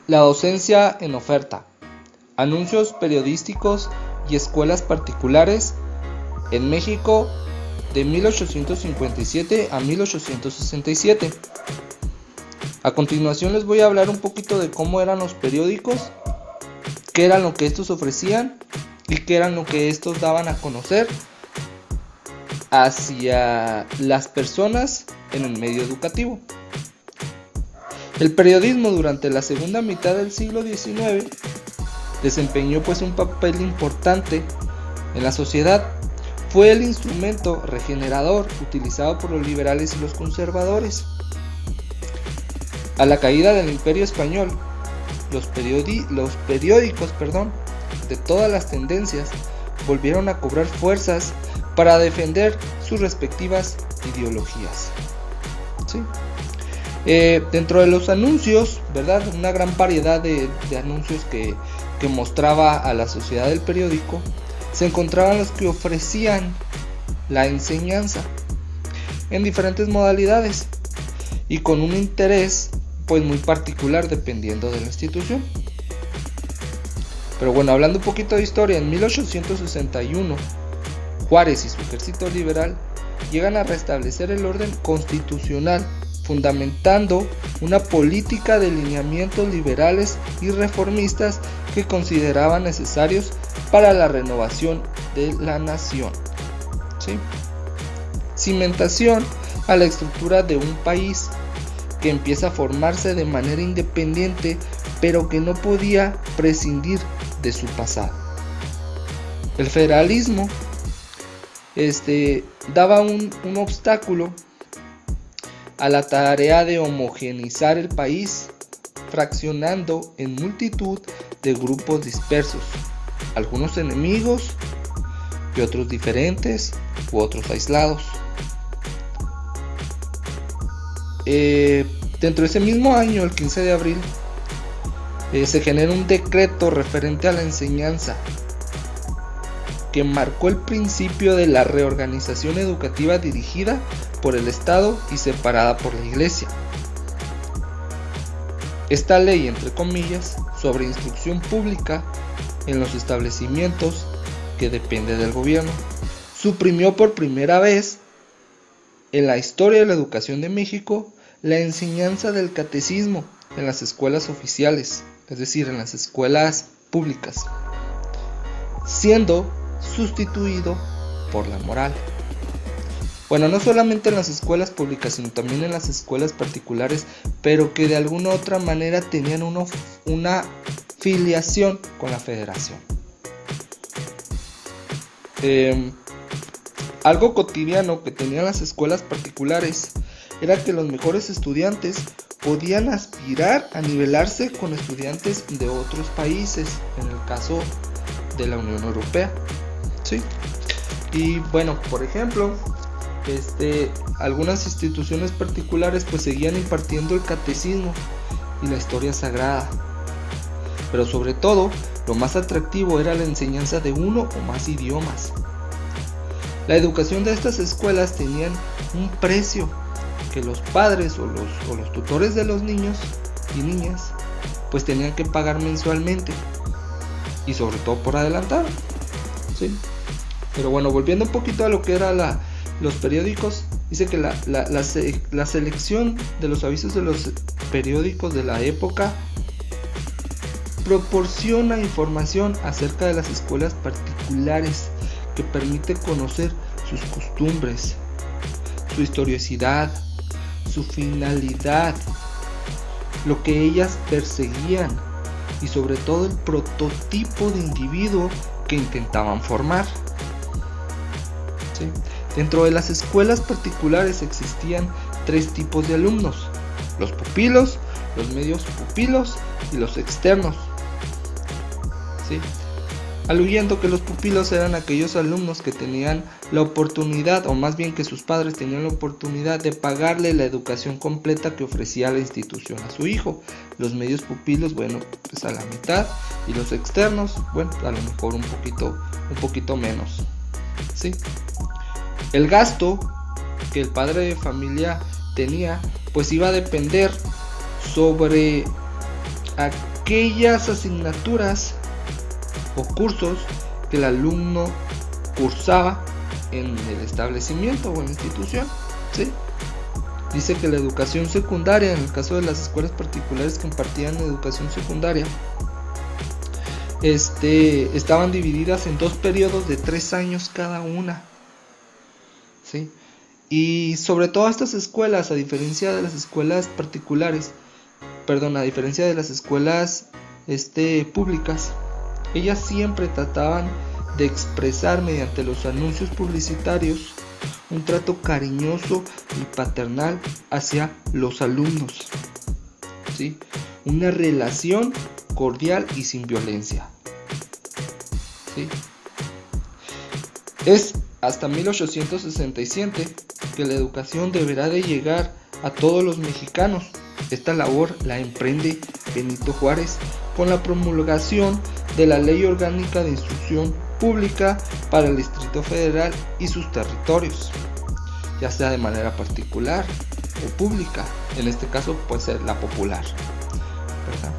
La docencia en oferta, anuncios periodísticos y escuelas particulares en México de 1857 a 1867. A continuación les voy a hablar un poquito de cómo eran los periódicos, qué eran lo que estos ofrecían y qué eran lo que estos daban a conocer hacia las personas en el medio educativo. El periodismo durante la segunda mitad del siglo XIX desempeñó pues un papel importante en la sociedad. Fue el instrumento regenerador utilizado por los liberales y los conservadores. A la caída del Imperio Español, los periódicos de todas las tendencias volvieron a cobrar fuerzas para defender sus respectivas ideologías. ¿Sí? Dentro de los anuncios, ¿verdad? Una gran variedad de anuncios que mostraba a la sociedad del periódico, se encontraban los que ofrecían la enseñanza en diferentes modalidades y con un interés pues muy particular dependiendo de la institución. Pero bueno, hablando un poquito de historia, en 1861 Juárez y su ejército liberal llegan a restablecer el orden constitucional, fundamentando una política de lineamientos liberales y reformistas que consideraban necesarios para la renovación de la nación. ¿Sí? Cimentación a la estructura de un país que empieza a formarse de manera independiente, pero que no podía prescindir de su pasado. El federalismo daba un obstáculo a la tarea de homogeneizar el país, fraccionando en multitud de grupos dispersos, algunos enemigos y otros diferentes u otros aislados. Dentro de ese mismo año, el 15 de abril, se genera un decreto referente a la enseñanza que marcó el principio de la reorganización educativa dirigida por el Estado y separada por la Iglesia. Esta ley, entre comillas, sobre instrucción pública en los establecimientos que depende del gobierno, suprimió por primera vez en la historia de la educación de México la enseñanza del catecismo en las escuelas oficiales, es decir, en las escuelas públicas, siendo sustituido por la moral. Bueno, no solamente en las escuelas públicas, sino también en las escuelas particulares, pero que de alguna u otra manera tenían una filiación con la federación. Algo cotidiano que tenían las escuelas particulares era que los mejores estudiantes podían aspirar a nivelarse con estudiantes de otros países, en el caso de la Unión Europea. ¿Sí? Y bueno, por ejemplo, algunas instituciones particulares pues seguían impartiendo el catecismo y la historia sagrada, pero sobre todo lo más atractivo era la enseñanza de uno o más idiomas. La educación de estas escuelas tenían un precio que los padres o los tutores de los niños y niñas pues tenían que pagar mensualmente y sobre todo por adelantado. ¿Sí? Pero bueno, volviendo un poquito a lo que era los periódicos, dice que la selección de los avisos de los periódicos de la época proporciona información acerca de las escuelas particulares que permite conocer sus costumbres, su historicidad, su finalidad, lo que ellas perseguían y sobre todo el prototipo de individuo que intentaban formar. ¿Sí? Dentro de las escuelas particulares existían tres tipos de alumnos: los pupilos, los medios pupilos y los externos. ¿Sí? Aluyendo que los pupilos eran aquellos alumnos que tenían la oportunidad, o más bien que sus padres tenían la oportunidad de pagarle la educación completa que ofrecía la institución a su hijo. Los medios pupilos, bueno, pues a la mitad, y los externos, bueno, a lo mejor un poquito menos. ¿Sí? El gasto que el padre de familia tenía, pues iba a depender sobre aquellas asignaturas o cursos que el alumno cursaba en el establecimiento o en la institución, ¿sí? Dice que la educación secundaria, en el caso de las escuelas particulares que impartían educación secundaria, estaban divididas en 2 periodos de 3 años cada una, ¿sí? Y sobre todo estas escuelas, a diferencia de las escuelas particulares, a diferencia de las escuelas públicas, ellas siempre trataban de expresar mediante los anuncios publicitarios un trato cariñoso y paternal hacia los alumnos, ¿sí? Una relación cordial y sin violencia, ¿sí? Es hasta 1867 que la educación deberá de llegar a todos los mexicanos. Esta labor la emprende Benito Juárez con la promulgación de la Ley Orgánica de Instrucción Pública para el Distrito Federal y sus territorios, ya sea de manera particular o pública. En este caso puede ser la popular, ¿verdad?